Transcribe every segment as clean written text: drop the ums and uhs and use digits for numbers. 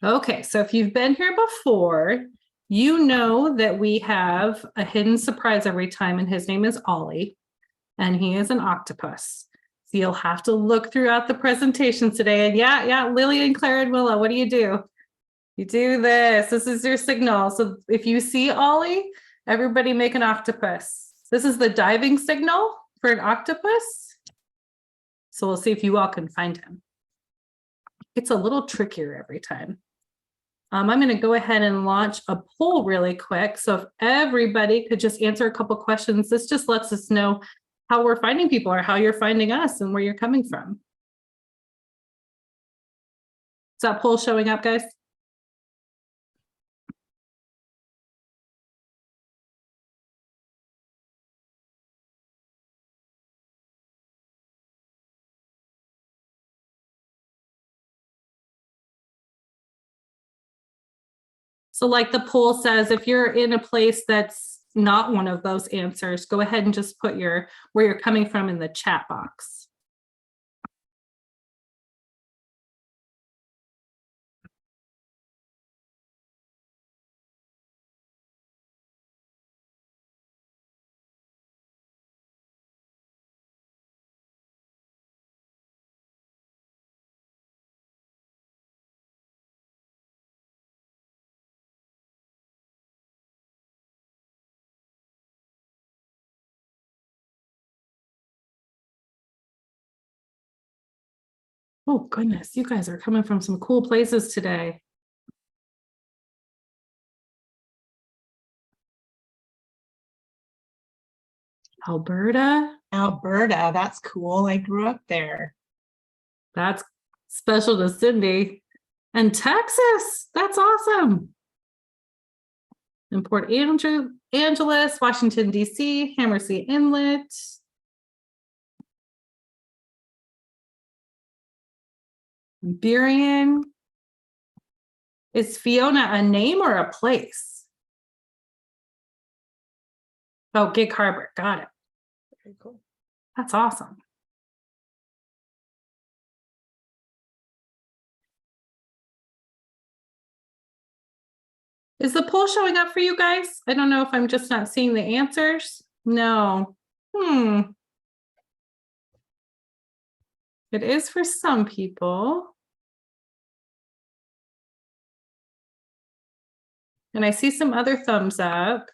Okay, so if you've been here before, you know that we have a hidden surprise every time, and his name is Ollie, and he is an octopus. So you'll have to look throughout the presentations today. And yeah, Lily and Claire and Willa, what do? You do this. This is your signal. So if you see Ollie, everybody make an octopus. This is the diving signal for an octopus. So we'll see if you all can find him. It's a little trickier every time. I'm going to go ahead and launch a poll really quick. So if everybody could just answer a couple questions, this just lets us know how we're finding people or how you're finding us and where you're coming from. Is that poll showing up, guys? So like the poll says, if you're in a place that's not one of those answers, go ahead and just put where you're coming from in the chat box. Oh, goodness, you guys are coming from some cool places today. Alberta, that's cool. I grew up there. That's special to Cindy. And Texas, that's awesome. In Port Angeles, Washington, D.C., Hammersea Inlet. Burien. Is Fiona a name or a place? Oh, Gig Harbor, got it. Very cool. That's awesome. Is the poll showing up for you guys? I don't know if I'm just not seeing the answers. No. It is for some people. And I see some other thumbs up.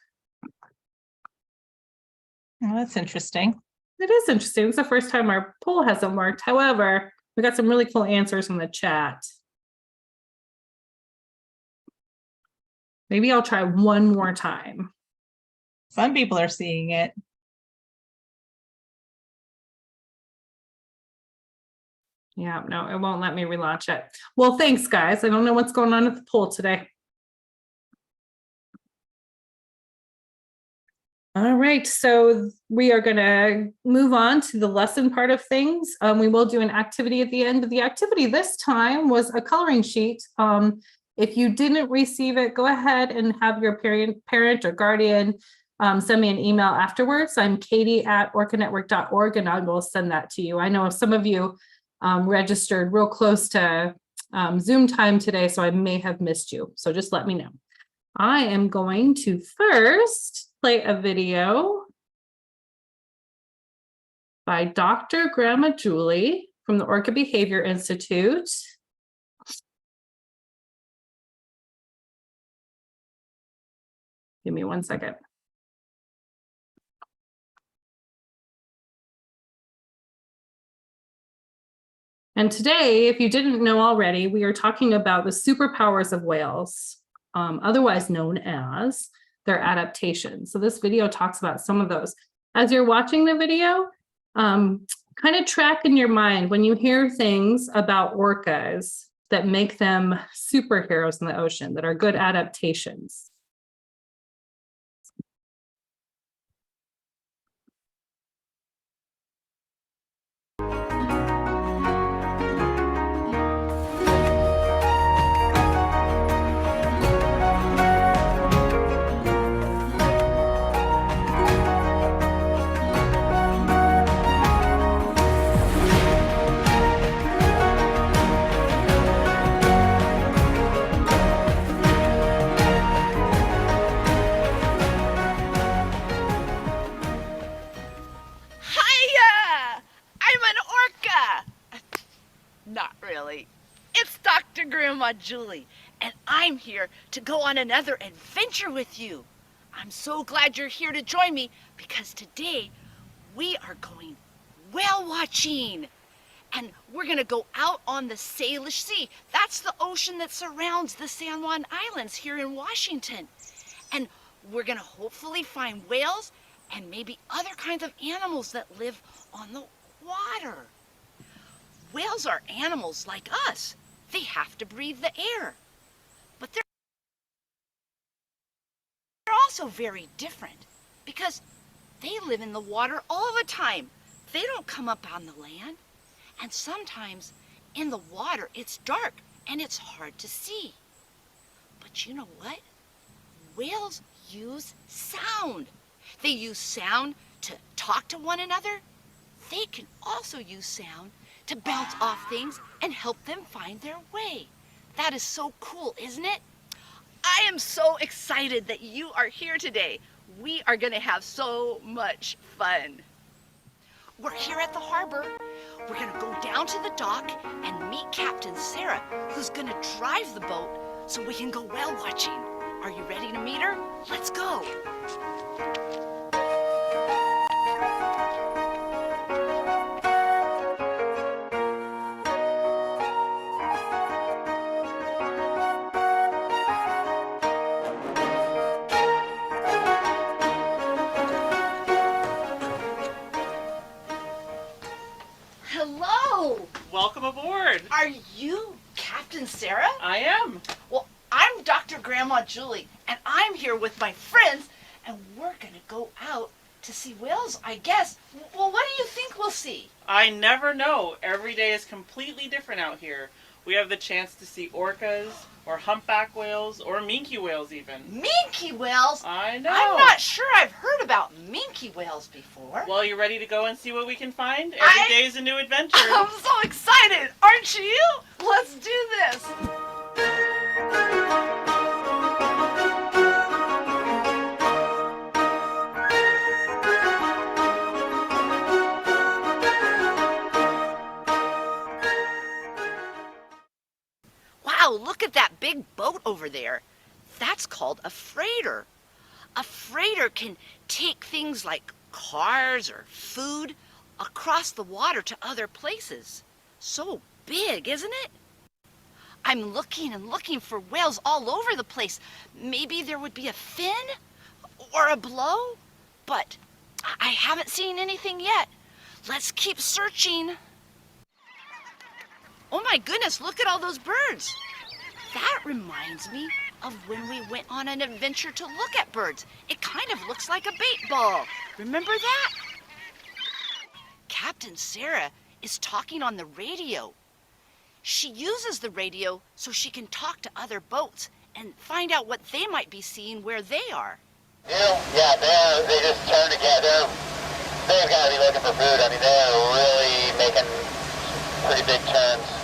Oh, that's interesting. It is interesting. It's the first time our poll hasn't worked. However, we got some really cool answers in the chat. Maybe I'll try one more time. Some people are seeing it. Yeah, no, it won't let me relaunch it. Well, thanks, guys. I don't know what's going on with the poll today. All right, so we are going to move on to the lesson part of things. We will do an activity at the end of the activity. This time was a coloring sheet. If you didn't receive it, go ahead and have your parent or guardian send me an email afterwards. I'm katie@orcanetwork.org, and I will send that to you. I know some of you registered real close to Zoom time today, so I may have missed you. So just let me know. I am going to first play a video by Dr. Grandma Julie from the Orca Behavior Institute. Give me 1 second. And today, if you didn't know already, we are talking about the superpowers of whales, otherwise known as their adaptations. So this video talks about some of those. As you're watching the video, kind of track in your mind when you hear things about orcas that make them superheroes in the ocean, that are good adaptations. Ellie. It's Dr. Grandma Julie, and I'm here to go on another adventure with you. I'm so glad you're here to join me because today we are going whale watching. And we're going to go out on the Salish Sea. That's the ocean that surrounds the San Juan Islands here in Washington. And we're going to hopefully find whales and maybe other kinds of animals that live on the water. Whales are animals like us. They have to breathe the air. But they're also very different because they live in the water all the time. They don't come up on the land. And sometimes in the water it's dark and it's hard to see. But you know what? Whales use sound. They use sound to talk to one another. They can also use sound to bounce off things and help them find their way. That is so cool, isn't it? I am so excited that you are here today. We are going to have so much fun. We're here at the harbor. We're going to go down to the dock and meet Captain Sarah, who's going to drive the boat so we can go whale watching. Are you ready to meet her? Let's go. Hello. Welcome aboard. Are you Captain Sarah? I am. Well, I'm Dr. Grandma Julie, and I'm here with my friends, and we're going to go out to see whales, I guess. Well, what do you think we'll see? I never know. Every day is completely different out here. We have the chance to see orcas, or humpback whales, or minke whales even. Minke whales? I know. I'm not sure I've heard about minke whales before. Well, you ready to go and see what we can find? Every day is a new adventure. I'm so excited, aren't you? Let's do this. Wow, look at that big boat over there. That's called a freighter. A freighter can take things like cars or food across the water to other places. So big, isn't it? I'm looking and looking for whales all over the place. Maybe there would be a fin or a blow, but I haven't seen anything yet. Let's keep searching. Oh my goodness, look at all those birds. That reminds me of when we went on an adventure to look at birds. It kind of looks like a bait ball. Remember that? Captain Sarah is talking on the radio. She uses the radio so she can talk to other boats and find out what they might be seeing where they are. Yeah, they just turned together. They've got to be looking for food. I mean, they're really making pretty big turns.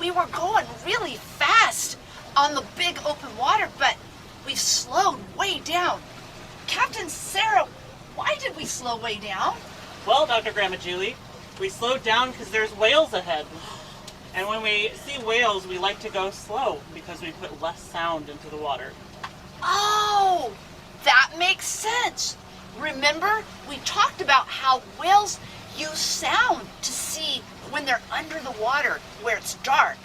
We were going really fast on the big open water, but we've slowed way down. Captain Sarah, why did we slow way down? Well, Dr. Grandma Julie, we slowed down because there's whales ahead. And when we see whales, we like to go slow because we put less sound into the water. Oh, that makes sense. Remember, we talked about how whales use sound to see when they're under the water where it's dark.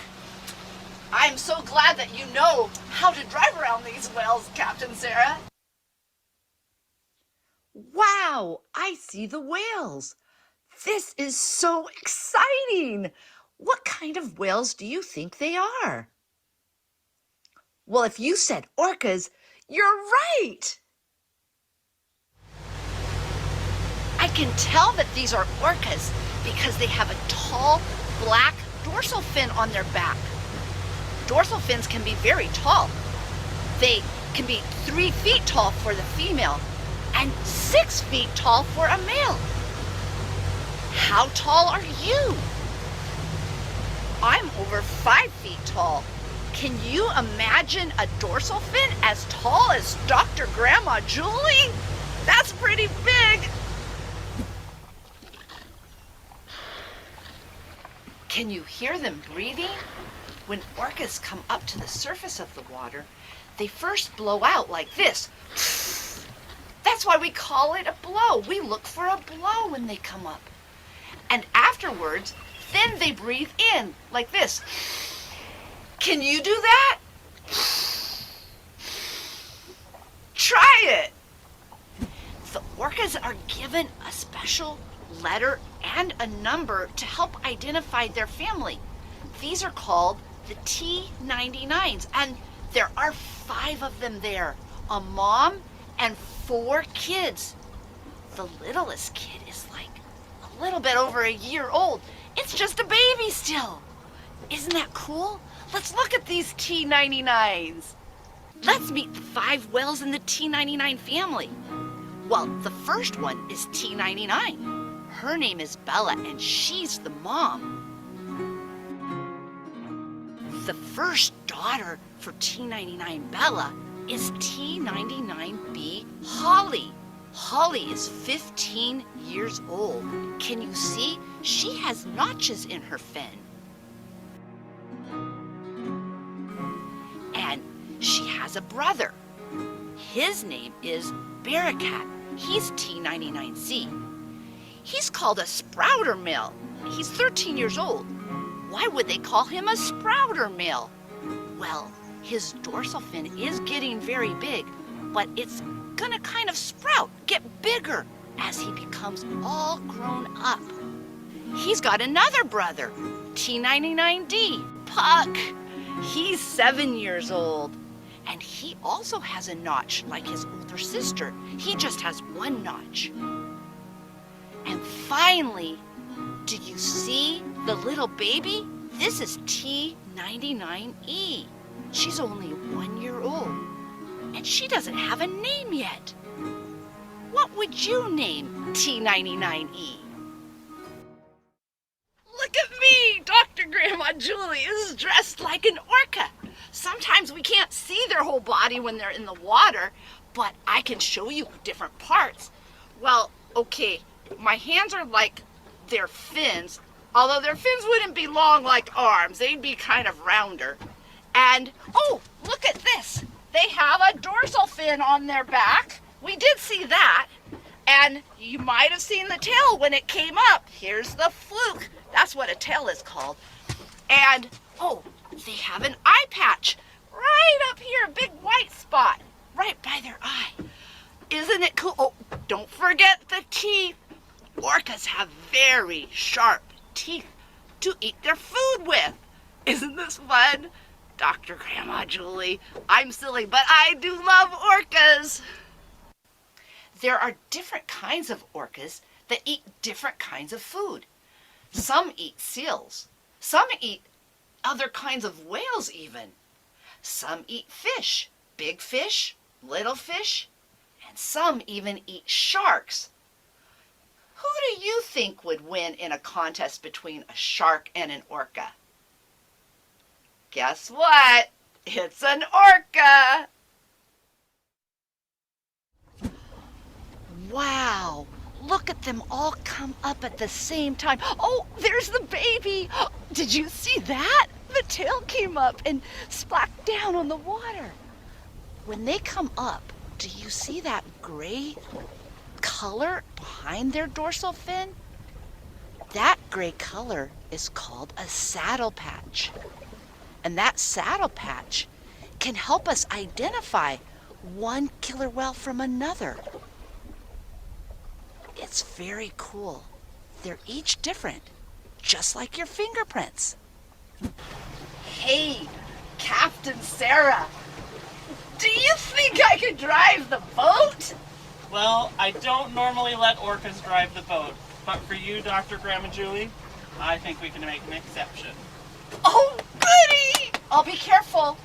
I'm so glad that you know how to drive around these whales, Captain Sarah. Wow, I see the whales. This is so exciting. What kind of whales do you think they are? Well, if you said orcas, you're right. I can tell that these are orcas because they have a tall black dorsal fin on their back. Dorsal fins can be very tall. They can be 3 feet tall for the female and 6 feet tall for a male. How tall are you? I'm over 5 feet tall. Can you imagine a dorsal fin as tall as Dr. Grandma Julie? That's pretty big. Can you hear them breathing? When orcas come up to the surface of the water, they first blow out like this. That's why we call it a blow. We look for a blow when they come up. And afterwards, then they breathe in like this. Can you do that? Try it. The orcas are given a special letter and a number to help identify their family. These are called the T99s, and there are 5 of them there, a mom and 4 kids. The littlest kid is like a little bit over a year old. It's just a baby still. Isn't that cool? Let's look at these T99s. Let's meet the 5 whales in the T99 family. Well, the first one is T99. Her name is Bella, and she's the mom. The first daughter for T99 Bella is T99B Holly. Holly is 15 years old. Can you see? She has notches in her fin. And she has a brother. His name is Bearcat. He's T99C. He's called a sprouter male. He's 13 years old. Why would they call him a sprouter male? Well, his dorsal fin is getting very big, but it's gonna kind of sprout, get bigger as he becomes all grown up. He's got another brother, T99D, Puck. He's 7 years old, and he also has a notch like his older sister. He just has 1 notch. And finally, do you see the little baby? This is T99E. She's only 1 year old, and she doesn't have a name yet. What would you name T99E? Look at me! Dr. Grandma Julie is dressed like an orca. Sometimes we can't see their whole body when they're in the water, but I can show you different parts. Well, okay, my hands are like their fins, although their fins wouldn't be long like arms. They'd be kind of rounder. And, oh, look at this. They have a dorsal fin on their back. We did see that. And you might have seen the tail when it came up. Here's the fluke. That's what a tail is called. And, oh, they have an eye patch right up here, a big white spot right by their eye. Isn't it cool? Oh, don't forget the teeth. Orcas have very sharp teeth to eat their food with. Isn't this fun? Dr. Grandma Julie, I'm silly, but I do love orcas. There are different kinds of orcas that eat different kinds of food. Some eat seals. Some eat other kinds of whales even. Some eat fish, big fish, little fish, and some even eat sharks. Who do you think would win in a contest between a shark and an orca? Guess what? It's an orca! Wow, look at them all come up at the same time. Oh, there's the baby. Did you see that? The tail came up and splashed down on the water. When they come up, do you see that gray color behind their dorsal fin? That gray color is called a saddle patch. And that saddle patch can help us identify one killer whale from another. It's very cool. They're each different, just like your fingerprints. Hey, Captain Sarah, do you think I could drive the boat? Well, I don't normally let orcas drive the boat, but for you, Dr. Grandma Julie, I think we can make an exception. Oh, goody! I'll be careful.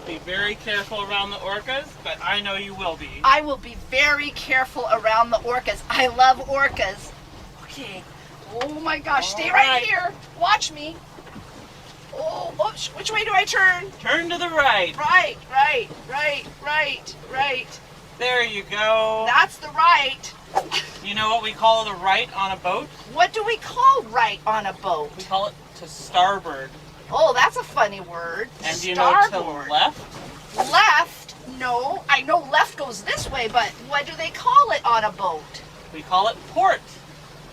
Be very careful around the orcas, but I know you will be. I will be very careful around the orcas. I love orcas. Okay. Oh my gosh, stay right here. Watch me. Oh, oops, which way do I turn? Turn to the right. Right. There you go. That's the right. You know what we call the right on a boat? What do we call right on a boat? We call it to starboard. Oh, that's a funny word. And do you know Starboard. to left? Left? No, I know left goes this way, but what do they call it on a boat? We call it port.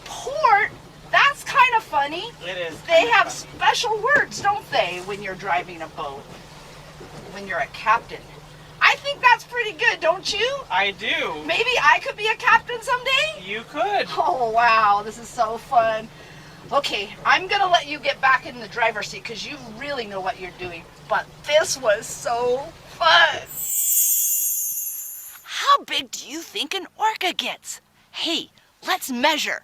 Port? That's kind of funny. It is. They kinda have funny. special words, don't they, when you're driving a boat? When you're a captain. I think that's pretty good, don't you? I do. Maybe I could be a captain someday? You could. Oh, wow, this is so fun. Okay, I'm gonna let you get back in the driver's seat because you really know what you're doing. But this was so fun. How big do you think an orca gets? Hey, let's measure.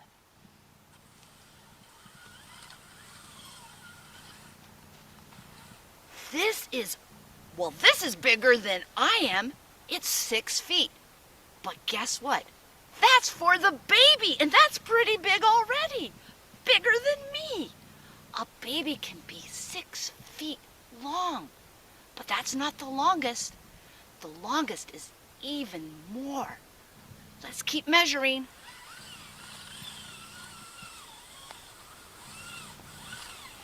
This is bigger than I am. It's 6 feet. But guess what? That's for the baby, and that's pretty big already. Bigger than me. A baby can be 6 feet long. But that's not the longest. The longest is even more. Let's keep measuring.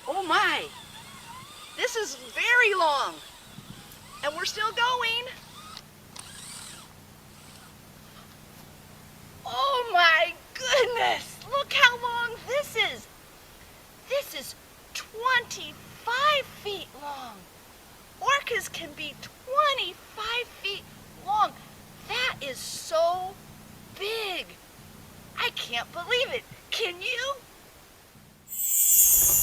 Oh my! This is very long. And we're still going. Oh my goodness! Look how long this is. This is 25 feet long. Orcas can be 25 feet long. That is so big. I can't believe it. Can you?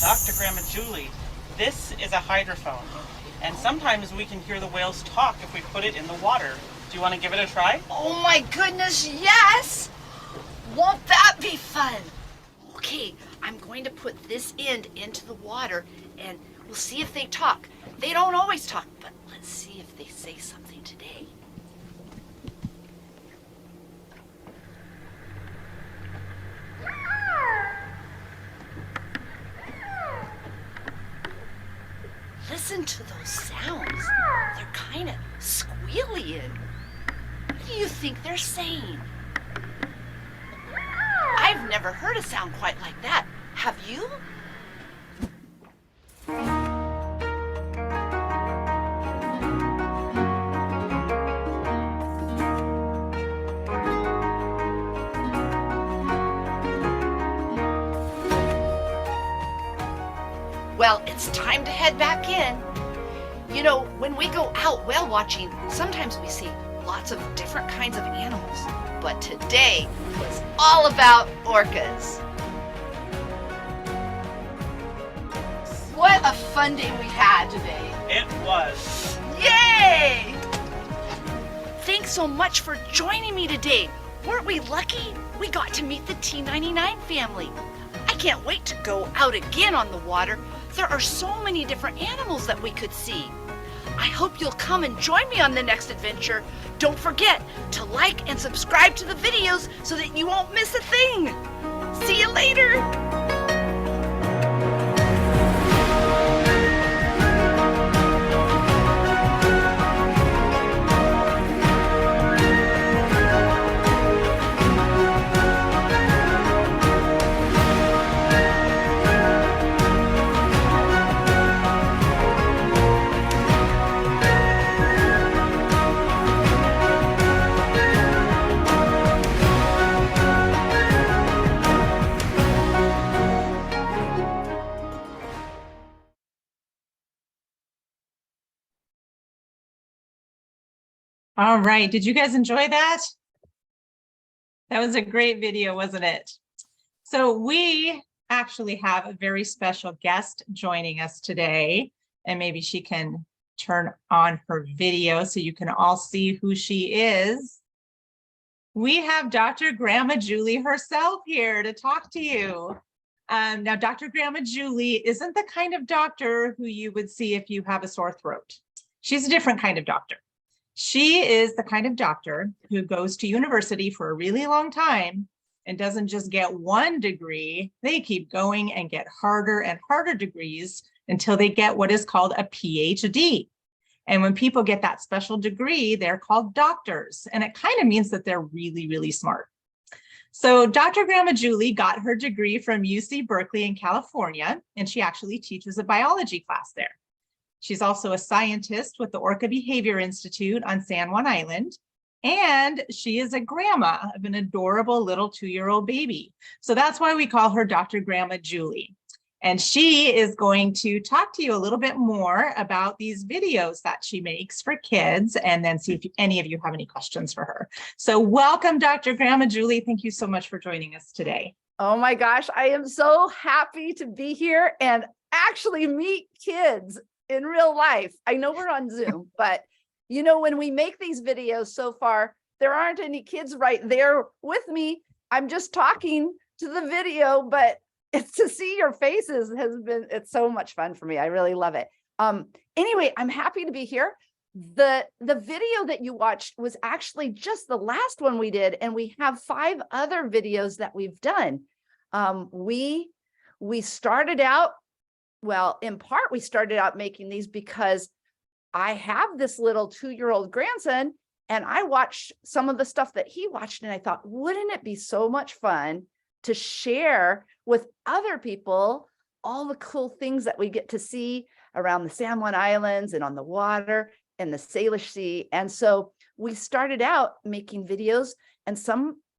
Dr. Grandma Julie, this is a hydrophone. And sometimes we can hear the whales talk if we put it in the water. Do you want to give it a try? Oh my goodness, yes! Won't that be fun? Okay, I'm going to put this end into the water and we'll see if they talk. They don't always talk, but let's see if they say something today. Listen to those sounds. They're kind of squealy. What do you think they're saying? I've never heard a sound quite like that. Have you? Well, it's time to head back in. You know, when we go out whale watching, sometimes we see lots of different kinds of animals. But today was all about orcas. What a fun day we had today. It was. Yay! Thanks so much for joining me today. Weren't we lucky? We got to meet the T99 family. I can't wait to go out again on the water. There are so many different animals that we could see. I hope you'll come and join me on the next adventure. Don't forget to like and subscribe to the videos so that you won't miss a thing. See you later. All right. Did you guys enjoy that? That was a great video, wasn't it? So we actually have a very special guest joining us today, and maybe she can turn on her video so you can all see who she is. We have Dr. Grandma Julie herself here to talk to you. Now, Dr. Grandma Julie isn't the kind of doctor who you would see if you have a sore throat. She's a different kind of doctor. She is the kind of doctor who goes to university for a really long time and doesn't just get one degree. They keep going and get harder and harder degrees until they get what is called a PhD. And when people get that special degree, they're called doctors. And it kind of means that they're really, really smart. So Dr. Grandma Julie got her degree from UC Berkeley in California, and she actually teaches a biology class there. She's also a scientist with the Orca Behavior Institute on San Juan Island, and she is a grandma of an adorable little 2-year-old baby. So that's why we call her Dr. Grandma Julie. And she is going to talk to you a little bit more about these videos that she makes for kids, and then see if any of you have any questions for her. So welcome, Dr. Grandma Julie. Thank you so much for joining us today. Oh my gosh, I am so happy to be here and actually meet kids in real life. I know we're on Zoom, but you know, when we make these videos so far, there aren't any kids right there with me. I'm just talking to the video, but it's to see your faces it's so much fun for me. I really love it. Anyway, I'm happy to be here. The video that you watched was actually just the last one we did, and we have 5 other videos that we've done. We started out, well, in part, we started out making these because I have this little 2-year-old grandson, and I watched some of the stuff that he watched, and I thought, wouldn't it be so much fun to share with other people all the cool things that we get to see around the San Juan Islands and on the water and the Salish Sea. And so we started out making videos, and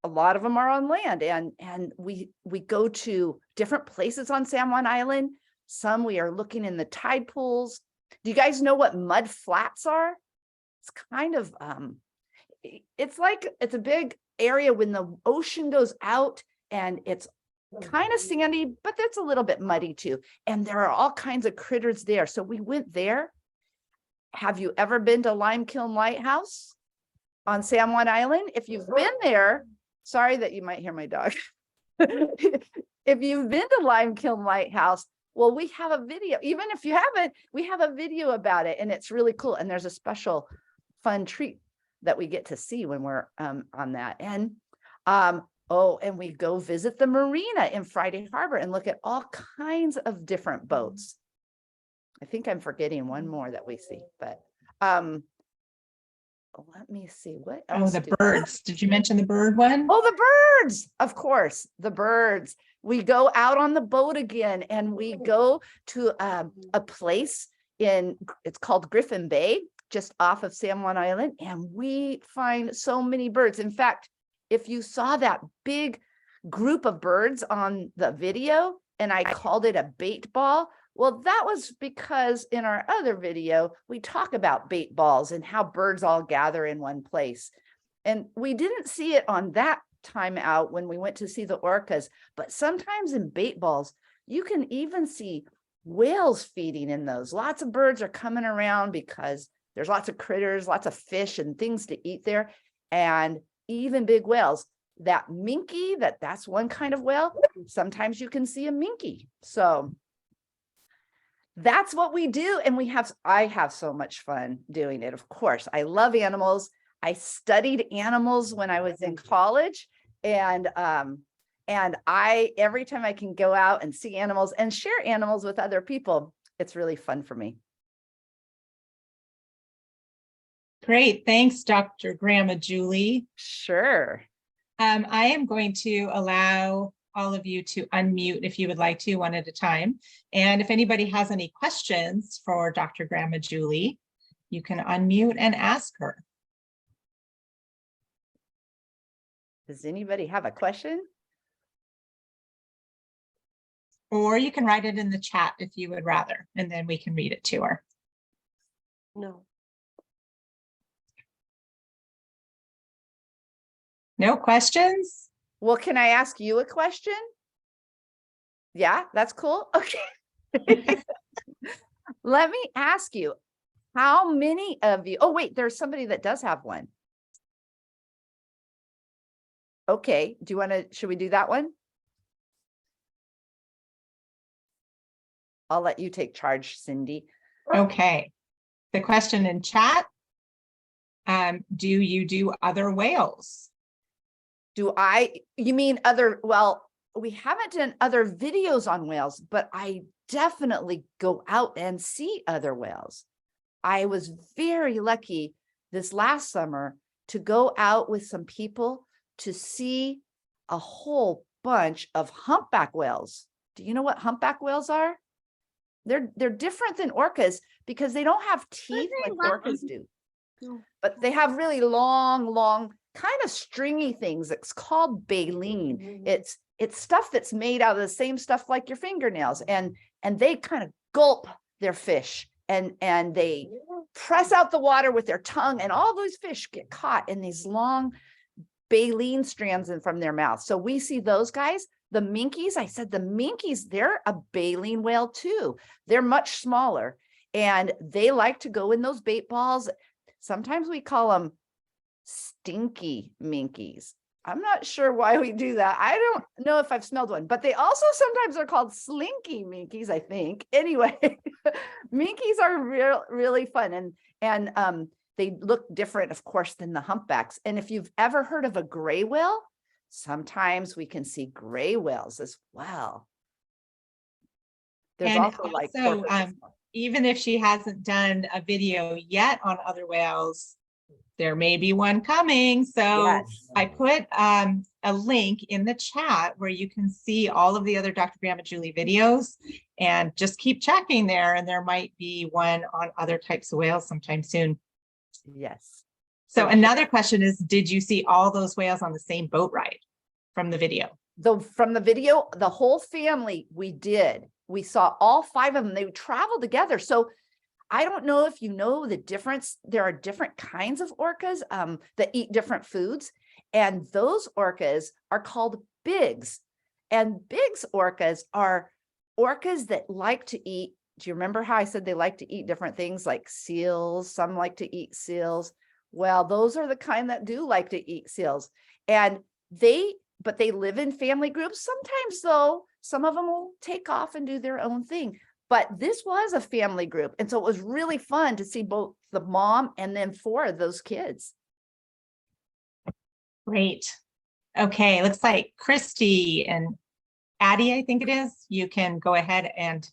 a lot of them are on land, and we go to different places on San Juan Island. Some we are looking in the tide pools. Do you guys know what mud flats are? It's kind of it's a big area when the ocean goes out, and it's kind of sandy, but it's a little bit muddy too. And there are all kinds of critters there. So we went there. Have you ever been to Limekiln Lighthouse on San Juan Island? If you've been there, sorry that you might hear my dog. If you've been to Limekiln Lighthouse, well, we have a video. Even if you haven't, we have a video about it, and it's really cool. And there's a special fun treat that we get to see when we're on that. And and we go visit the marina in Friday Harbor and look at all kinds of different boats. I think I'm forgetting one more that we see, but let me see what else. Oh, the birds. Did you mention the bird one? Oh, the birds, of course, the birds. We go out on the boat again, and we go to a place it's called Griffin Bay, just off of San Juan Island, and we find so many birds. In fact, if you saw that big group of birds on the video, and I called it a bait ball, well, that was because in our other video, we talk about bait balls and how birds all gather in one place. And we didn't see it on that time out when we went to see the orcas, but sometimes in bait balls, you can even see whales feeding in those. Lots of birds are coming around because there's lots of critters, lots of fish and things to eat there. And even big whales, that minke, that's one kind of whale. Sometimes you can see a minke. So that's what we do. And I have so much fun doing it. Of course, I love animals. I studied animals when I was in college, and every time I can go out and see animals and share animals with other people, it's really fun for me. Great. Thanks, Dr. Grandma Julie. Sure. I am going to allow all of you to unmute if you would like to, one at a time. And if anybody has any questions for Dr. Grandma Julie, you can unmute and ask her. Does anybody have a question? Or you can write it in the chat if you would rather, and then we can read it to her. No. No questions? Well, can I ask you a question? Yeah, that's cool. Okay. Let me ask you, how many of you, oh wait, there's somebody that does have one. Okay, should we do that one? I'll let you take charge, Cindy. Okay. The question in chat, do you do other whales? You mean other, well, we haven't done other videos on whales, but I definitely go out and see other whales. I was very lucky this last summer to go out with some people to see a whole bunch of humpback whales. Do you know what humpback whales are? They're different than orcas because they don't have teeth like orcas do. No. But they have really long, kind of stringy things. It's called baleen. It's stuff that's made out of the same stuff like your fingernails, and they kind of gulp their fish and they press out the water with their tongue, and all those fish get caught in these long baleen strands from their mouth. So we see those guys. The minkies, I said the minkies, they're a baleen whale too. They're much smaller and they like to go in those bait balls. Sometimes we call them stinky minkies. I'm not sure why we do that. I don't know if I've smelled one, but they also sometimes are called slinky minkies, I think. Anyway, minkies are really fun, and they look different, of course, than the humpbacks. And if you've ever heard of a gray whale, sometimes we can see gray whales as well. There's And also like also, porpoises. even if she hasn't done a video yet on other whales, there may be one coming. So Yes. I put a link in the chat where you can see all of the other Dr. Grandma Julie videos, and just keep checking there. And there might be one on other types of whales sometime soon. Yes. So another question is, did you see all those whales on the same boat ride from the video? From the video, the whole family, we did. We saw all 5 of them. They traveled together. So I don't know if you know the difference. There are different kinds of orcas that eat different foods. And those orcas are called bigs. And bigs orcas are orcas that like to eat. Do you remember how I said they like to eat different things like seals? Some like to eat seals. Well, those are the kind that do like to eat seals. And but they live in family groups. Sometimes though, some of them will take off and do their own thing. But this was a family group. And so it was really fun to see both the mom and then 4 of those kids. Great. Okay, looks like Christy and Addie, I think it is. You can go ahead and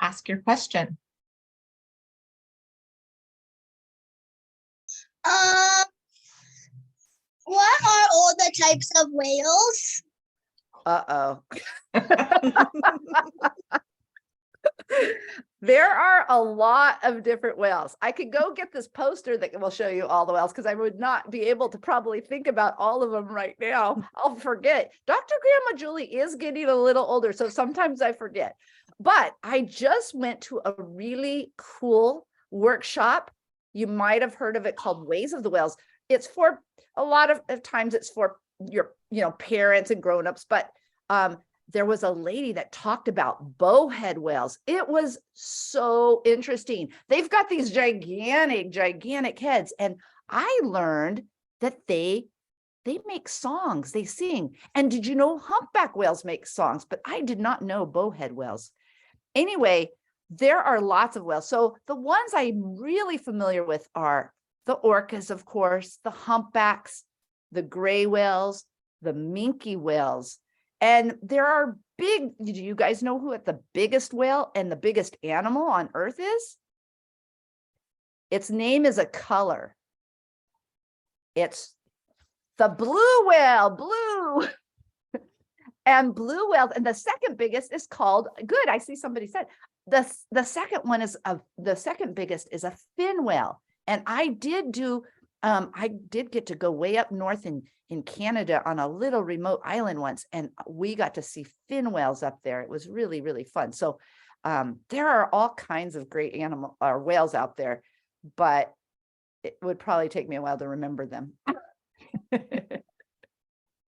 ask your question. What are all the types of whales? Uh-oh. There are a lot of different whales. I could go get this poster that will show you all the whales because I would not be able to probably think about all of them right now. I'll forget. Dr. Grandma Julie is getting a little older, so sometimes I forget. But I just went to a really cool workshop. You might have heard of it, called Ways of the Whales. It's for a lot of times it's for your parents and grownups, but there was a lady that talked about bowhead whales. It was so interesting. They've got these gigantic heads. And I learned that they make songs, they sing. And did you know humpback whales make songs? But I did not know bowhead whales. Anyway, there are lots of whales. So the ones I'm really familiar with are the orcas, of course, the humpbacks, the gray whales, the minke whales. And there are do you guys know who the biggest whale and the biggest animal on Earth is? Its name is a color. It's the blue whale, blue. And blue whales, and the second biggest is called, good, I see somebody said, the second one is, the second biggest is a fin whale. And I did get to go way up north in Canada on a little remote island once, and we got to see fin whales up there. It was really, really fun. So there are all kinds of great whales out there, but it would probably take me a while to remember them.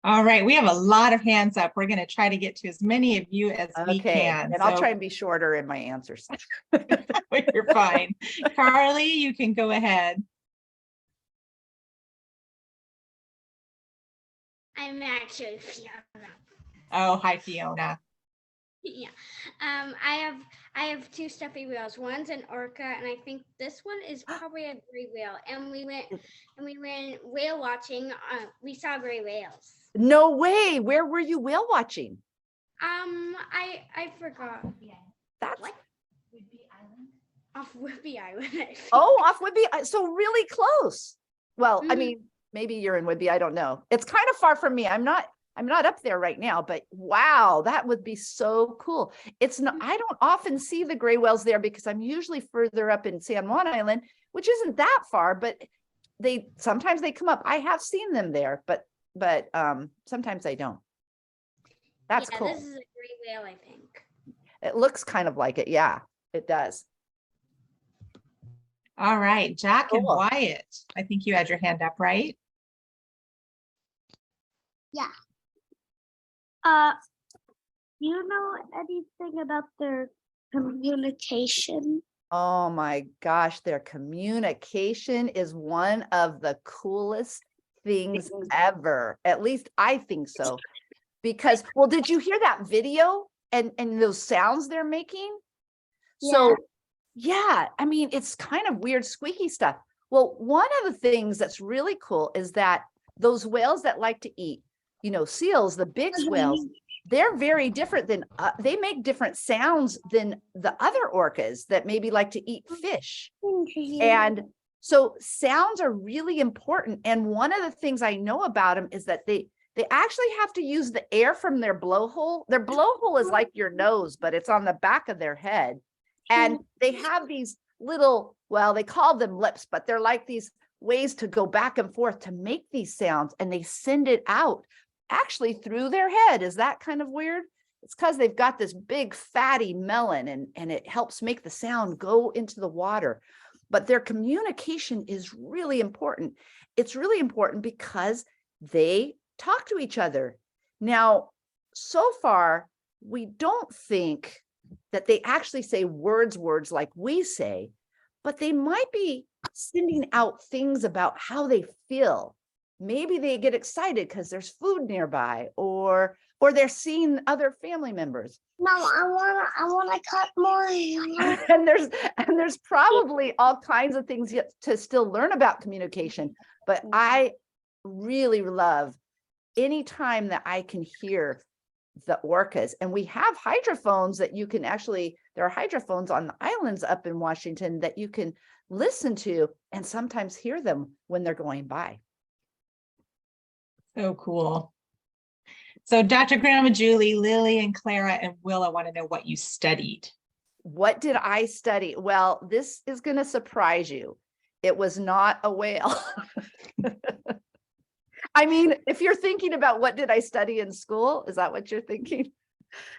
All right, we have a lot of hands up. We're going to try to get to as many of you as we can. And I'll try and be shorter in my answers. You're fine. Carly, you can go ahead. I'm actually Fiona. Oh, hi, Fiona. Yeah. I have 2 stuffy whales. One's an orca, and I think this one is probably a gray whale. And we went whale watching. We saw gray whales. No way. Where were you whale watching? I forgot. That's What? Off Whidbey Island. I think. oh, off Whidbey. So really close. Well, I Mhm. mean, maybe you're in Whidbey. I don't know. It's kind of far from me. I'm not up there right now, but wow, that would be so cool. It's not, I don't often see the gray whales there because I'm usually further up in San Juan Island, which isn't that far, but sometimes they come up. I have seen them there, but sometimes I don't. That's Yeah, cool. this is a gray whale, I think. It looks kind of like it. Yeah, it does. All right, Jack and Cool. Wyatt. I think you had your hand up, right? You know anything about their communication? Oh my gosh, their communication is one of the coolest things ever. At least I think so. Because, well, did you hear that video and those sounds they're making? So, yeah, I mean, it's kind of weird, squeaky stuff. Well, one of the things that's really cool is that those whales that like to eat, seals, the big whales, they're very different than, they make different sounds than the other orcas that maybe like to eat fish. And so sounds are really important. And one of the things I know about them is that they actually have to use the air from their blowhole. Their blowhole is like your nose, but it's on the back of their head. And they have these little, well, they call them lips, but they're like these ways to go back and forth to make these sounds. And they send it out actually through their head. Is that kind of weird? It's because they've got this big fatty melon and it helps make the sound go into the water. But their communication is really important. It's really important because they talk to each other. Now, so far, we don't think that they actually say words like we say, but they might be sending out things about how they feel. Maybe they get excited because there's food nearby, or they're seeing other family members. Mom, I wanna cut more. and there's probably all kinds of things yet to still learn about communication. But I really love anytime that I can hear the orcas, and we have hydrophones that you can actually, there are hydrophones on the islands up in Washington that you can listen to and sometimes hear them when they're going by. So cool. So Dr. Grandma Julie, Lily and Clara and Willa want to know what you studied. What did I study? Well, this is going to surprise you. It was not a whale. I mean, if you're thinking about what did I study in school, is that what you're thinking?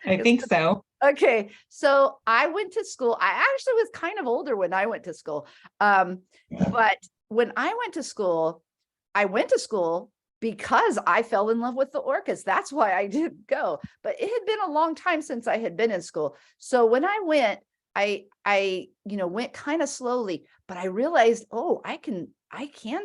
I think so. Okay, so I went to school. I actually was kind of older when I went to school. But when I went to school because I fell in love with the orcas. That's why I didn't go. But it had been a long time since I had been in school. So when I went, I went kind of slowly, but I realized, oh, I can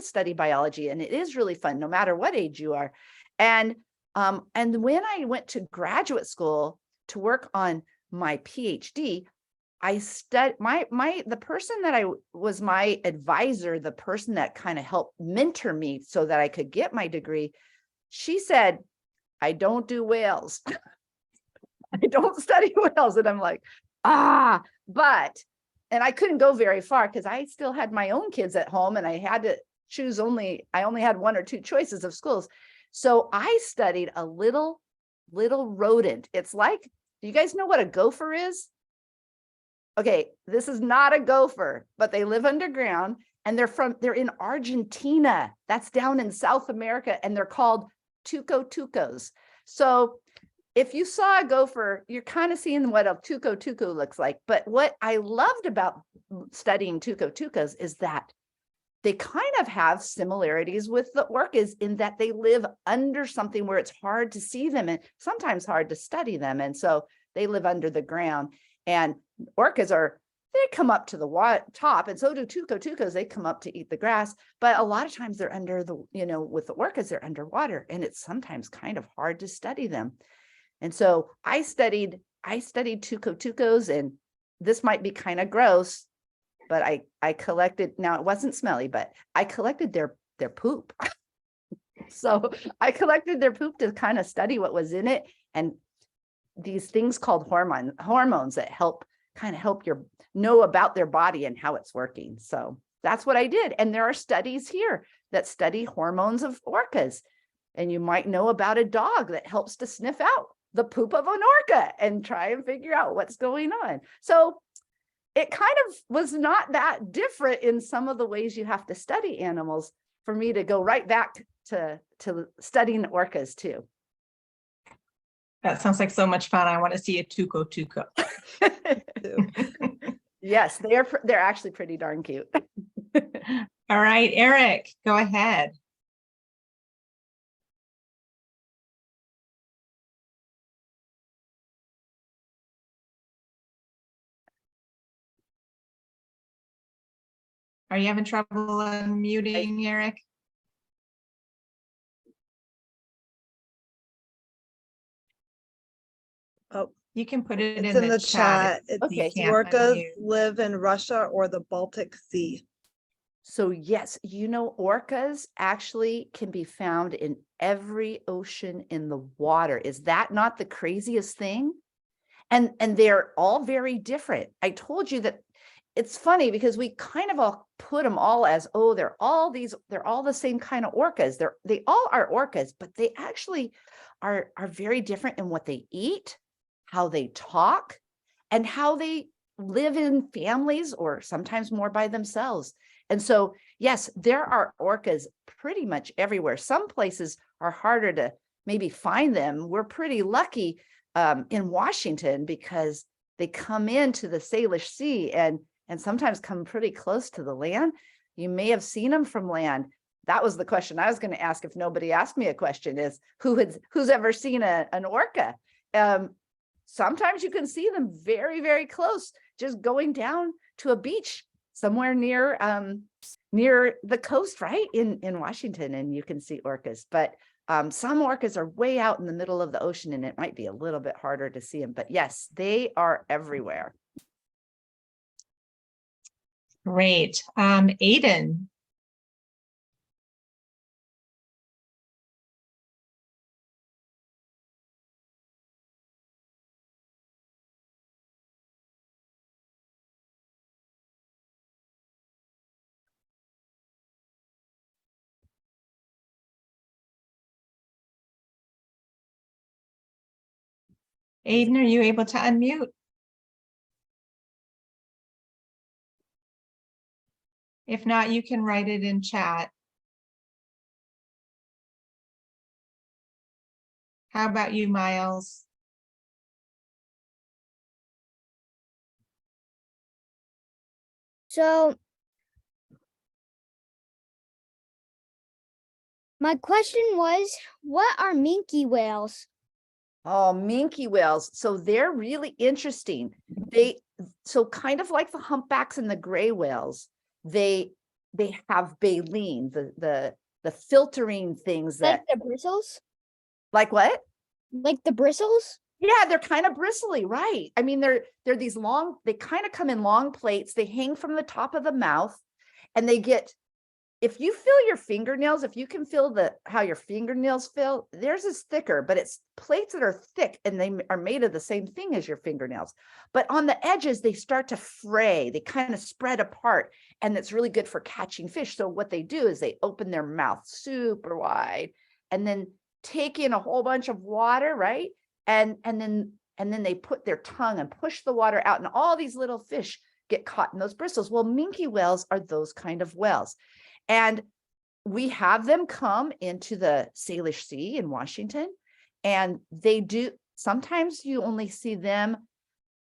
study biology, and it is really fun, no matter what age you are. And when I went to graduate school to work on my PhD, I studied the person that was my advisor, the person that kind of helped mentor me so that I could get my degree. She said, I don't do whales. I don't study whales. And I'm like, and I couldn't go very far because I still had my own kids at home and I had to choose I only had one or two choices of schools. So I studied a little rodent. It's like, do you guys know what a gopher is? Okay, this is not a gopher, but they live underground and they're in Argentina. That's down in South America, and they're called tuco-tucos. So if you saw a gopher, you're kind of seeing what a tuco-tuco looks like. But what I loved about studying tuco-tucos is that they kind of have similarities with the orcas in that they live under something where it's hard to see them and sometimes hard to study them. And so they live under the ground. And orcas they come up to the top, and so do tuco-tucos. They come up to eat the grass, but a lot of times they're under with the orcas, they're underwater, and it's sometimes kind of hard to study them. And so I studied tuco-tucos, and this might be kind of gross, but I collected, now it wasn't smelly, but I collected their poop. So I collected their poop to kind of study what was in it. And these things called hormones that help your know about their body and how it's working. So that's what I did. And there are studies here that study hormones of orcas. And you might know about a dog that helps to sniff out the poop of an orca and try and figure out what's going on. So it kind of was not that different in some of the ways you have to study animals for me to go right back to studying orcas too. That sounds like so much fun. I want to see a tuco. Yes, they're actually pretty darn cute. All right, Eric, go ahead. Are you having trouble unmuting, Eric? Oh, You can put it it's in the chat. if It's you Okay. can't orcas unmute. live in Russia or the Baltic Sea. So yes, orcas actually can be found in every ocean in the water. Is that not the craziest thing? And they're all very different. I told you that it's funny because we kind of all put them all as, oh, they're all the same kind of orcas. They all are orcas, but they actually are very different in what they eat, how they talk, and how they live in families or sometimes more by themselves. And so, yes, there are orcas pretty much everywhere. Some places are harder to maybe find them. We're pretty lucky in Washington because they come into the Salish Sea and sometimes come pretty close to the land. You may have seen them from land. That was the question I was going to ask if nobody asked me a question is who's ever seen an orca? Sometimes you can see them very, very close, just going down to a beach somewhere near the coast, right? In Washington, and you can see orcas. But some orcas are way out in the middle of the ocean and it might be a little bit harder to see them. But yes, they are everywhere. Great. Aiden. Aiden, are you able to unmute? If not, you can write it in chat. How about you, Miles? So my question was, what are minke whales? Oh, minke whales. So they're really interesting. So kind of like the humpbacks and the gray whales, they have baleen, the filtering things Like that the bristles? like what? Like the bristles? Yeah, they're kind of bristly, right? I mean, they're these long, they kind of come in long plates. They hang from the top of the mouth and they get, if you feel your fingernails, if you can feel how your fingernails feel, theirs is thicker, but it's plates that are thick and they are made of the same thing as your fingernails. But on the edges, they start to fray, they kind of spread apart, and it's really good for catching fish. So what they do is they open their mouth super wide and then take in a whole bunch of water, right? And then they put their tongue and push the water out, and all these little fish get caught in those bristles. Well, minke whales are those kind of whales. And we have them come into the Salish Sea in Washington, and they do, sometimes you only see them,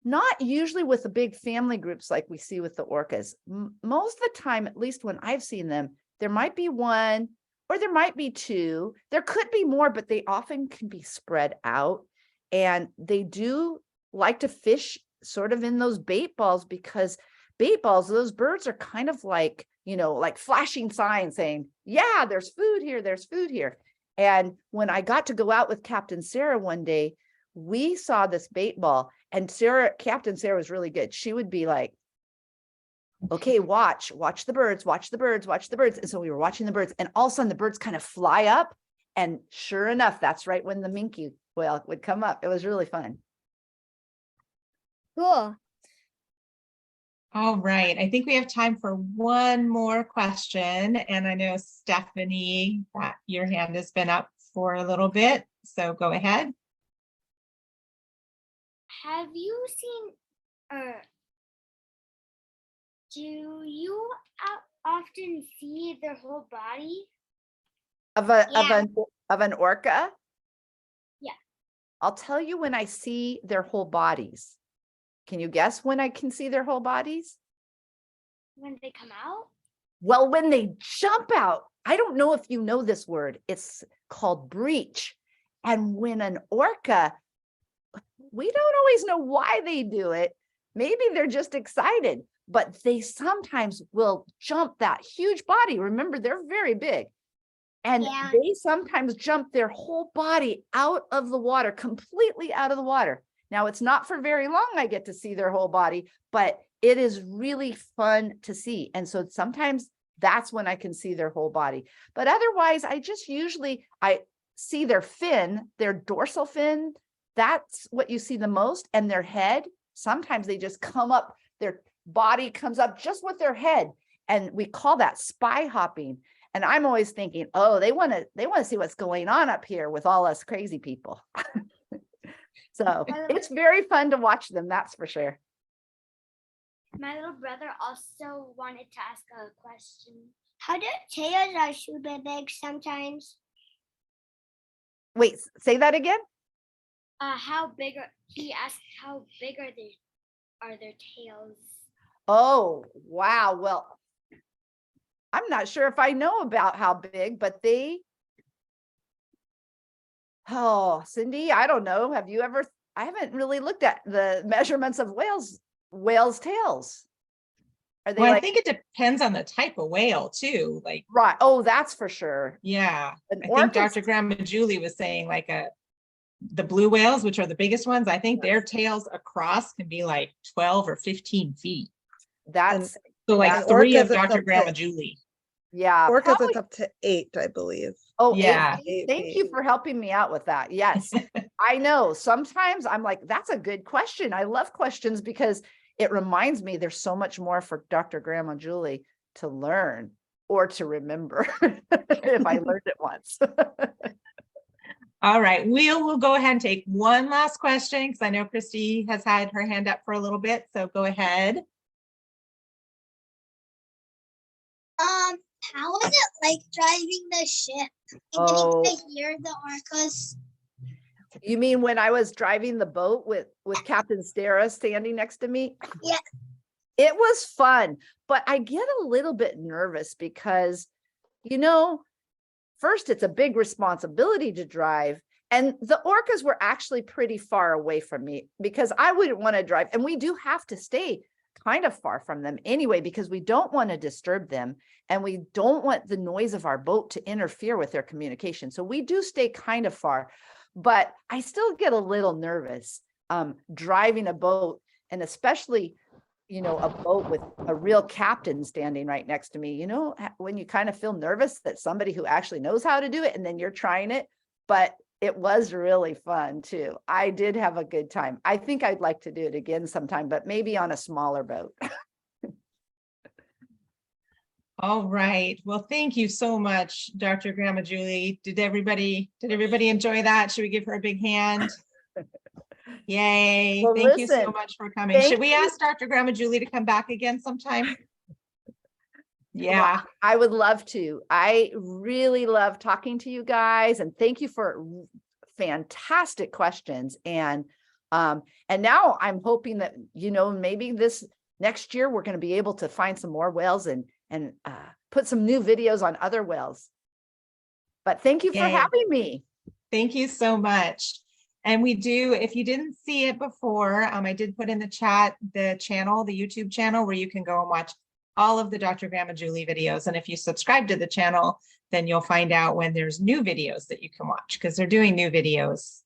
not usually with the big family groups like we see with the orcas. Most of the time, at least when I've seen them, there might be one or there might be two. There could be more, but they often can be spread out. And they do like to fish sort of in those bait balls, because bait balls, those birds are kind of like, like flashing signs saying, yeah, there's food here, there's food here. And when I got to go out with Captain Sarah one day, we saw this bait ball, and Captain Sarah was really good. She would be like, okay, watch the birds, watch the birds, watch the birds. And so we were watching the birds, and all of a sudden the birds kind of fly up. And sure enough, that's right when the minke whale would come up. It was really fun. Cool. All right, I think we have time for one more question. And I know Stephanie, that your hand has been up for a little bit, so go ahead. Have you seen, do you often see their whole body? Of an orca? Yeah. I'll tell you when I see their whole bodies. Can you guess when I can see their whole bodies? When they come out? Well, when they jump out, I don't know if you know this word. It's called breach. And when an orca, we don't always know why they do it. Maybe they're just excited, but they sometimes will jump that huge body. Remember, they're very big. And Yeah. they sometimes jump their whole body out of the water, completely out of the water. Now, it's not for very long I get to see their whole body, but it is really fun to see. And so sometimes that's when I can see their whole body. But otherwise, I see their fin, their dorsal fin. That's what you see the most. And their head, sometimes they just come up, their body comes up just with their head. And we call that spy hopping. And I'm always thinking, oh, they want to see what's going on up here with all us crazy people. So it's very fun to watch them, that's for sure. My little brother also wanted to ask a question. How do tails are super big sometimes? Wait, say that again? He asked how big are their tails? Oh, wow. Well, I'm not sure if I know about how big, but Cindy, I don't know. I haven't really looked at the measurements of whales' tails. Are they Well, I think it depends on the type of whale too. Like, right. Oh, that's for sure. yeah. An I think orca's- Dr. Grandma Julie was saying like the blue whales, which are the biggest ones, I think their tails across can be like 12 or 15 feet. That's So like And 3 of orcas, it's Dr. up Grandma to- Julie. yeah. Orcas, Probably, it's up to 8, I believe. oh, Yeah. 8 feet. Thank you for helping me out with that. Yes, I know. Sometimes I'm like, that's a good question. I love questions because it reminds me there's so much more for Dr. Grandma Julie to learn or to remember if I learned it once. All right, we'll go ahead and take one last question because I know Christy has had her hand up for a little bit, so go ahead. How was it like driving the ship and Oh. getting to hear the orcas? You mean when I was driving the boat with Captain Stara standing next to me? Yeah. It was fun, but I get a little bit nervous because, first, it's a big responsibility to drive. And the orcas were actually pretty far away from me because I wouldn't want to drive. And we do have to stay kind of far from them anyway, because we don't want to disturb them. And we don't want the noise of our boat to interfere with their communication. So we do stay kind of far, but I still get a little nervous driving a boat, and especially, a boat with a real captain standing right next to me, when you kind of feel nervous that somebody who actually knows how to do it and then you're trying it, but it was really fun too. I did have a good time. I think I'd like to do it again sometime, but maybe on a smaller boat. All right, well, thank you so much, Dr. Grandma Julie. Did everybody enjoy that? Should we give her a big hand? Yay, Well, thank you so listen, much for coming. thank Should we you. ask Dr. Grandma Julie to come back again sometime? Yeah. Well, I would love to. I really love talking to you guys, and thank you for fantastic questions. And now I'm hoping that, maybe this next year we're going to be able to find some more whales and put some new videos on other whales. But thank you for Yay. having me. Thank you so much. And we do, if you didn't see it before, I did put in the chat the YouTube channel where you can go and watch all of the Dr. Grandma Julie videos. And if you subscribe to the channel, then you'll find out when there's new videos that you can watch, because they're doing new videos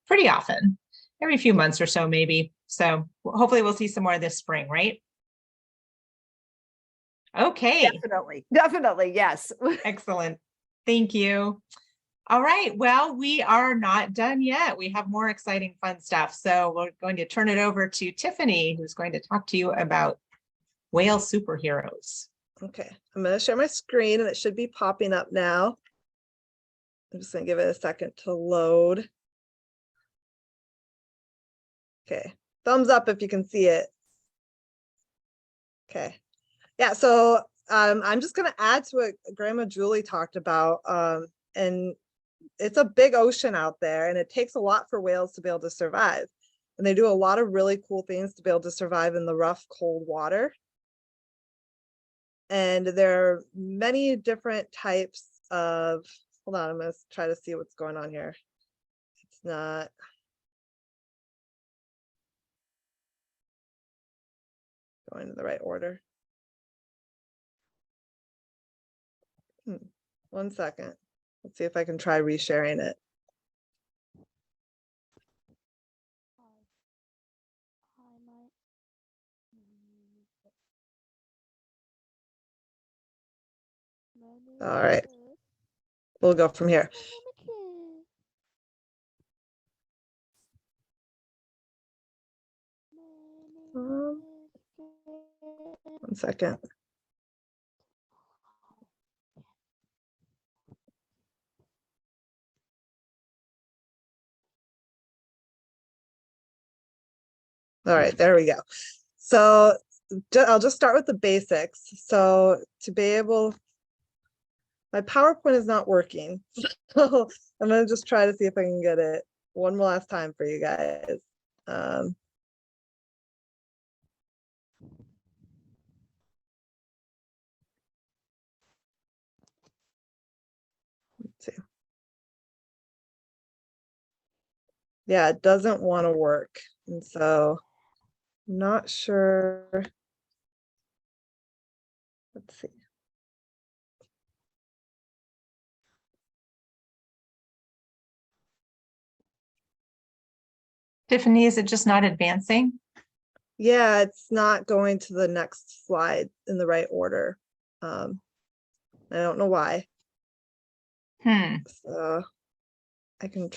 pretty often, every few months or so maybe. So hopefully we'll see some more this spring, right? Okay. Definitely. Yes. Excellent. Thank you. All right, well, we are not done yet. We have more exciting fun stuff. So we're going to turn it over to Tiffany, who's going to talk to you about whale superheroes. Okay, I'm going to share my screen and it should be popping up now. I'm just going to give it a second to load. Okay, thumbs up if you can see it. Okay, yeah, so I'm just going to add to what Grandma Julie talked about. And it's a big ocean out there and it takes a lot for whales to be able to survive. And they do a lot of really cool things to be able to survive in the rough, cold water. And there are many different types of, hold on, I'm going to try to see what's going on here. It's not. Going in the right order. 1 second. Let's see if I can try resharing it. All right, we'll go from here. One second. All right, there we go. So I'll just start with the basics. So to be able, my PowerPoint is not working. So I'm gonna just try to see if I can get it one last time for you guys. Let's see. Yeah, it doesn't want to work. And so I'm not sure. Let's see. Tiffany, is it just not advancing? Yeah, it's not going to the next slide in the right order. I don't know why. So I can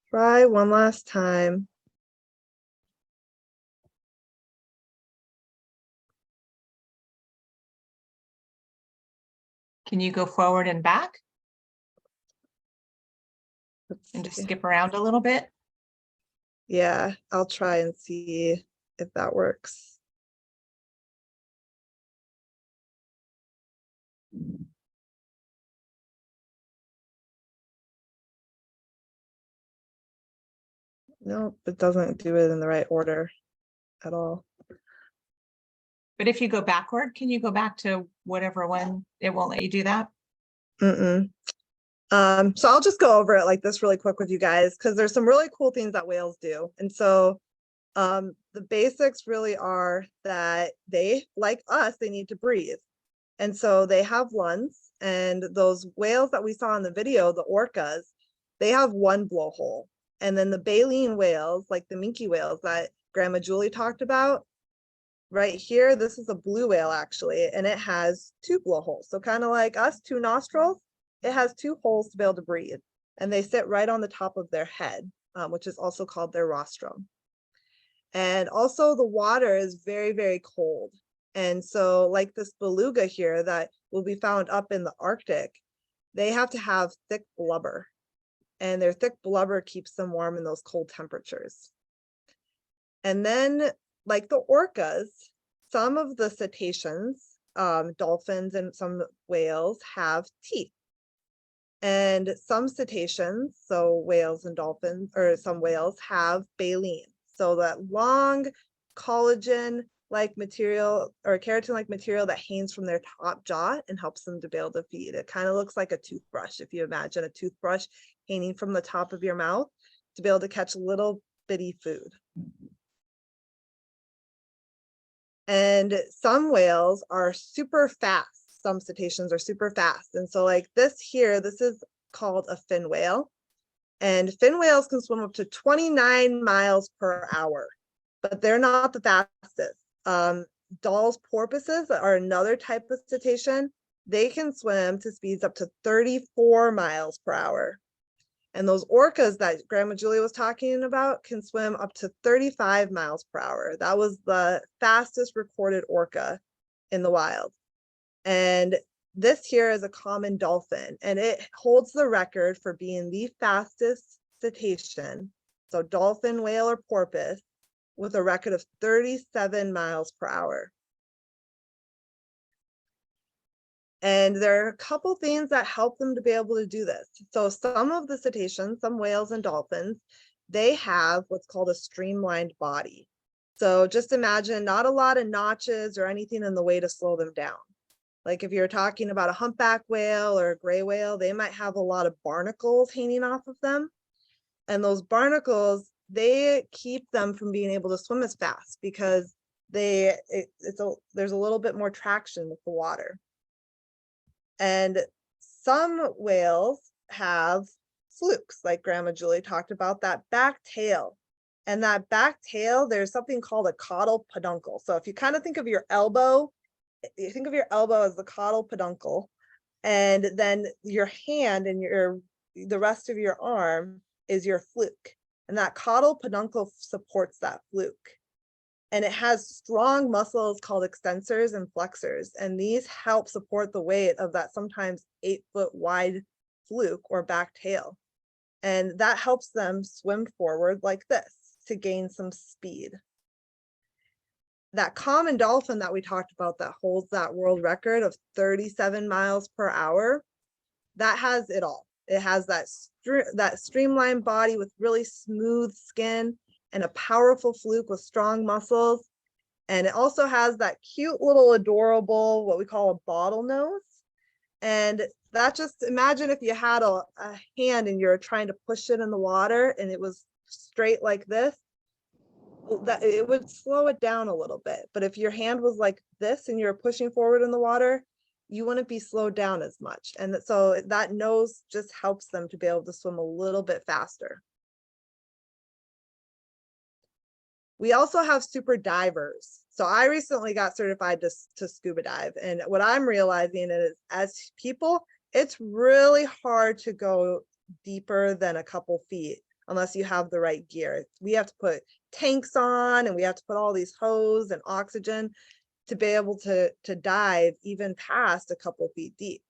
try one last time. Can you go forward and back Let's and just see. skip around a little bit? Yeah, I'll try and see if that works. Nope, it doesn't do it in the right order at all. But if you go backward, can you go back to whatever one? It won't let you do that? So I'll just go over it like this really quick with you guys because there's some really cool things that whales do. And so the basics really are that they, like us, they need to breathe. And so they have lungs, and those whales that we saw in the video, the orcas, they have one blowhole. And then the baleen whales, like the minke whales that Grandma Julie talked about, right here, this is a blue whale actually, and it has two blowholes. So kind of like us, two nostrils, it has two holes to be able to breathe. And they sit right on the top of their head, which is also called their rostrum. And also the water is very, very cold. And so like this beluga here that will be found up in the Arctic, they have to have thick blubber. And their thick blubber keeps them warm in those cold temperatures. And then like the orcas, some of the cetaceans, dolphins and some whales have teeth. And some cetaceans, so whales and dolphins, or some whales have baleen. So that long collagen-like material or keratin-like material that hangs from their top jaw and helps them to be able to feed. It kind of looks like a toothbrush. If you imagine a toothbrush hanging from the top of your mouth to be able to catch little bitty food. And some whales are super fast. Some cetaceans are super fast. And so like this here, this is called a fin whale. And fin whales can swim up to 29 miles per hour, but they're not the fastest. Dall's porpoises are another type of cetacean. They can swim to speeds up to 34 miles per hour. And those orcas that Grandma Julie was talking about can swim up to 35 miles per hour. That was the fastest recorded orca in the wild. And this here is a common dolphin, and it holds the record for being the fastest cetacean, so dolphin, whale, or porpoise, with a record of 37 miles per hour. And there are a couple things that help them to be able to do this. So some of the cetaceans, some whales and dolphins, they have what's called a streamlined body. So just imagine not a lot of notches or anything in the way to slow them down. Like if you're talking about a humpback whale or a gray whale, they might have a lot of barnacles hanging off of them. And those barnacles, they keep them from being able to swim as fast because there's a little bit more traction with the water. And some whales have flukes, like Grandma Julie talked about, that back tail. And that back tail, there's something called a caudal peduncle. So if you kind of think of your elbow, you think of your elbow as the caudal peduncle, and then your hand and the rest of your arm is your fluke. And that caudal peduncle supports that fluke. And it has strong muscles called extensors and flexors. And these help support the weight of that sometimes 8-foot wide fluke or back tail. And that helps them swim forward like this to gain some speed. That common dolphin that we talked about that holds that world record of 37 miles per hour, that has it all. It has that streamlined body with really smooth skin and a powerful fluke with strong muscles. And it also has that cute little adorable, what we call a bottlenose. And that, just imagine if you had a hand and you're trying to push it in the water and it was straight like this, that it would slow it down a little bit. But if your hand was like this and you're pushing forward in the water, you wouldn't be slowed down as much. And so that nose just helps them to be able to swim a little bit faster. We also have super divers. So I recently got certified to scuba dive. And what I'm realizing is, as people, it's really hard to go deeper than a couple feet unless you have the right gear. We have to put tanks on, and we have to put all these hose and oxygen to be able to dive even past a couple feet deep.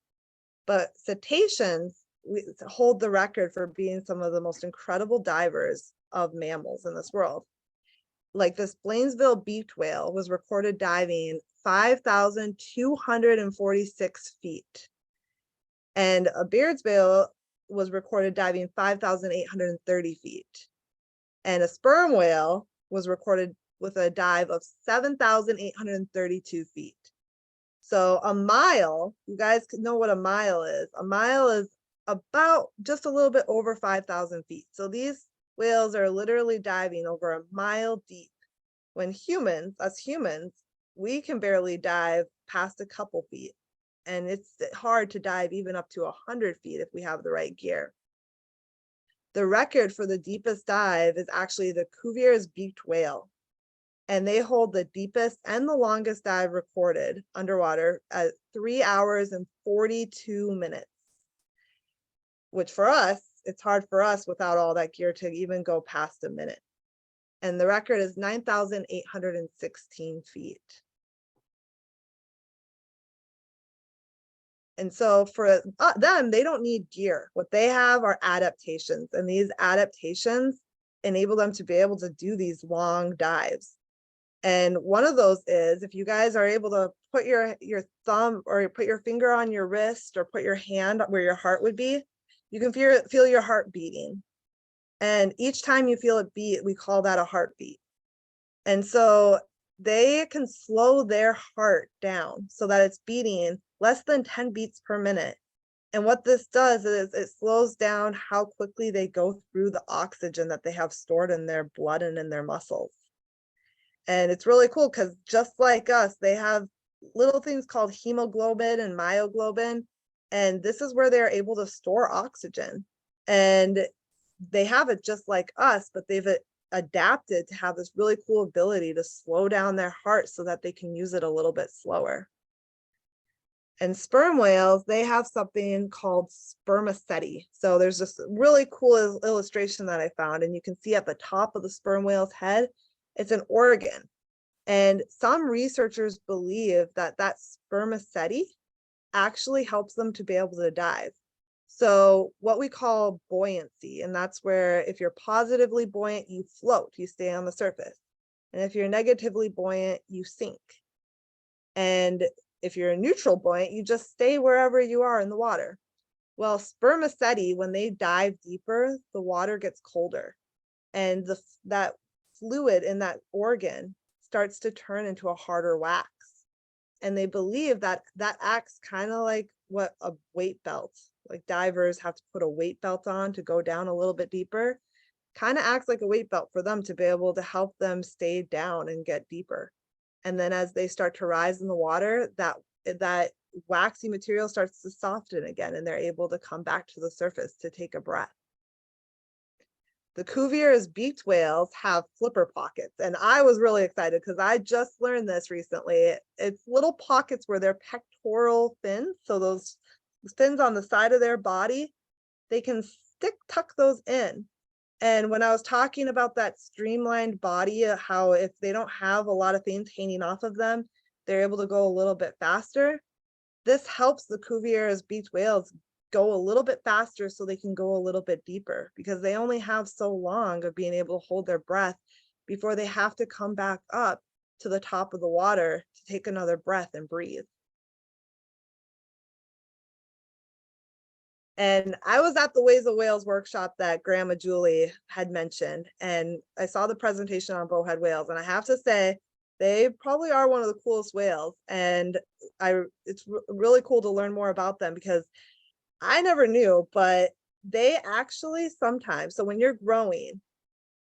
But cetaceans hold the record for being some of the most incredible divers of mammals in this world. Like this Blainesville beaked whale was recorded diving 5,246 feet. And a Beard's whale was recorded diving 5,830 feet. And a sperm whale was recorded with a dive of 7,832 feet. So a mile, you guys know what a mile is. A mile is about just a little bit over 5,000 feet. So these whales are literally diving over a mile deep, when us humans, we can barely dive past a couple feet. And it's hard to dive even up to 100 feet if we have the right gear. The record for the deepest dive is actually the Cuvier's beaked whale. And they hold the deepest and the longest dive recorded underwater at 3 hours and 42 minutes. Which for us, it's hard for us without all that gear to even go past a minute. And the record is 9,816 feet. And so for them, they don't need gear. What they have are adaptations, and these adaptations enable them to be able to do these long dives. And one of those is, if you guys are able to put your thumb or put your finger on your wrist or put your hand where your heart would be, you can feel your heart beating. And each time you feel it beat, we call that a heartbeat. And so they can slow their heart down so that it's beating less than 10 beats per minute. And what this does is it slows down how quickly they go through the oxygen that they have stored in their blood and in their muscles. And it's really cool because just like us, they have little things called hemoglobin and myoglobin. And this is where they're able to store oxygen. And they have it just like us, but they've adapted to have this really cool ability to slow down their heart so that they can use it a little bit slower. And sperm whales, they have something called spermaceti. So there's this really cool illustration that I found, and you can see at the top of the sperm whale's head, it's an organ. And some researchers believe that that spermaceti actually helps them to be able to dive. So what we call buoyancy, and that's where if you're positively buoyant, you float, you stay on the surface. And if you're negatively buoyant, you sink. And if you're a neutral buoyant, you just stay wherever you are in the water. Well, spermaceti, when they dive deeper, the water gets colder, and that fluid in that organ starts to turn into a harder wax. And they believe that that acts kind of like what a weight belt, like divers have to put a weight belt on to go down a little bit deeper, kind of acts like a weight belt for them to be able to help them stay down and get deeper. And then as they start to rise in the water, that waxy material starts to soften again, and they're able to come back to the surface to take a breath. The Cuvier's beaked whales have flipper pockets, and I was really excited because I just learned this recently. It's little pockets where their pectoral fins, so those fins on the side of their body, they can tuck those in. And when I was talking about that streamlined body, how if they don't have a lot of things hanging off of them, they're able to go a little bit faster. This helps the Cuvier's beaked whales go a little bit faster so they can go a little bit deeper, because they only have so long of being able to hold their breath before they have to come back up to the top of the water to take another breath and breathe. And I was at the Ways of Whales workshop that Grandma Julie had mentioned, and I saw the presentation on bowhead whales, and I have to say, they probably are one of the coolest whales. And it's really cool to learn more about them, because I never knew, but they actually sometimes, so when you're growing,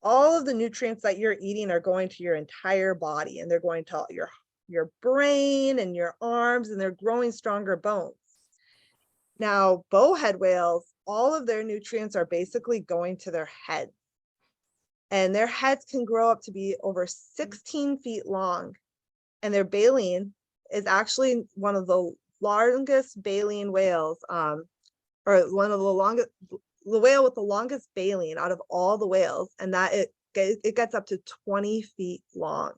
all of the nutrients that you're eating are going to your entire body, and they're going to your brain and your arms, and they're growing stronger bones. Now, bowhead whales, all of their nutrients are basically going to their heads, and their heads can grow up to be over 16 feet long. And their baleen is actually one of the longest baleen whales, or one of the longest, the whale with the longest baleen out of all the whales, and that it gets up to 20 feet long.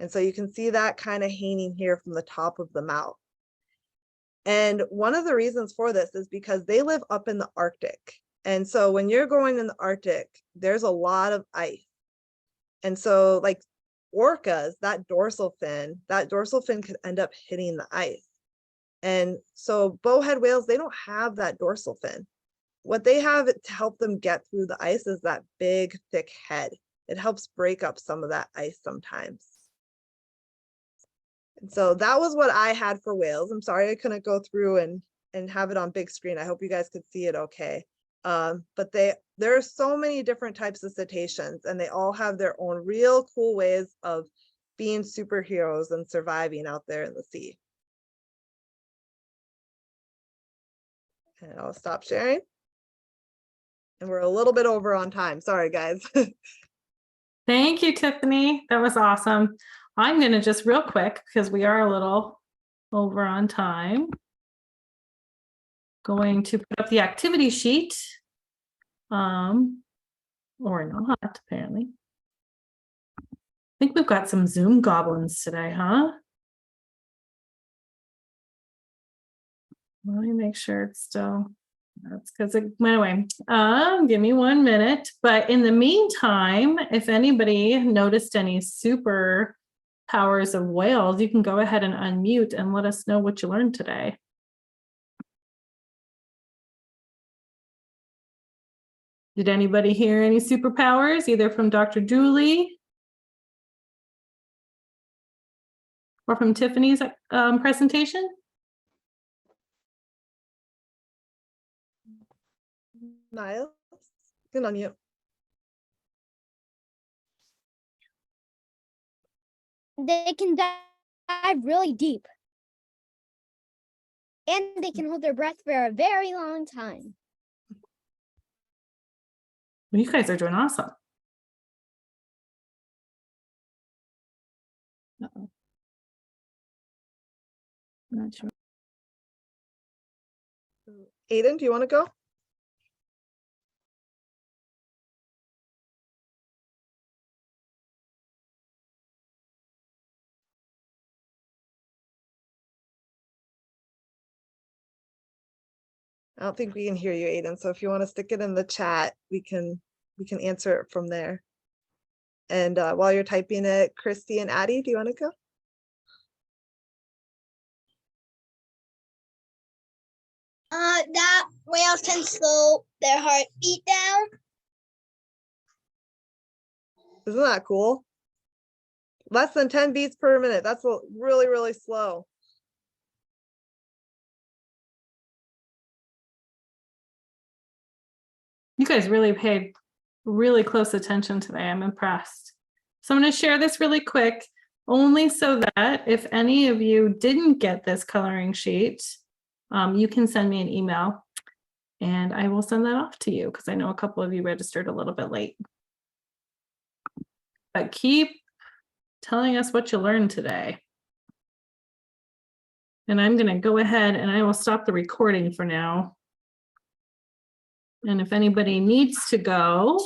And so you can see that kind of hanging here from the top of the mouth. And one of the reasons for this is because they live up in the Arctic. And so when you're going in the Arctic, there's a lot of ice. And so like orcas, that dorsal fin could end up hitting the ice. And so bowhead whales, they don't have that dorsal fin. What they have to help them get through the ice is that big, thick head. It helps break up some of that ice sometimes. And so that was what I had for whales. I'm sorry I couldn't go through and have it on big screen. I hope you guys could see it okay. But there are so many different types of cetaceans, and they all have their own real cool ways of being superheroes and surviving out there in the sea. And I'll stop sharing. And we're a little bit over on time. Sorry, guys. Thank you, Tiffany. That was awesome. I'm going to just real quick, because we are a little over on time, going to put up the activity sheet. Or not, apparently. I think we've got some Zoom goblins today, huh? Let me make sure it's still, that's because it went away. Give me 1 minute. But in the meantime, if anybody noticed any super powers of whales, you can go ahead and unmute and let us know what you learned today. Did anybody hear any superpowers, either from Dr. Julie or from Tiffany's presentation? Niles, you can unmute. They can dive really deep. And they can hold their breath for a very long time. Well, you guys are doing awesome. Uh-oh. Not sure. Aiden, do you want to go? I don't think we can hear you, Aiden. So if you want to stick it in the chat, we can answer it from there. And while you're typing it, Christy and Addie, do you want to go? That whales can slow their heartbeat down. Isn't that cool? Less than 10 beats per minute. That's really, really slow. You guys really paid really close attention today. I'm impressed. So I'm going to share this really quick, only so that if any of you didn't get this coloring sheet, you can send me an email and I will send that off to you because I know a couple of you registered a little bit late. But keep telling us what you learned today. And I'm going to go ahead and I will stop the recording for now. And if anybody needs to go,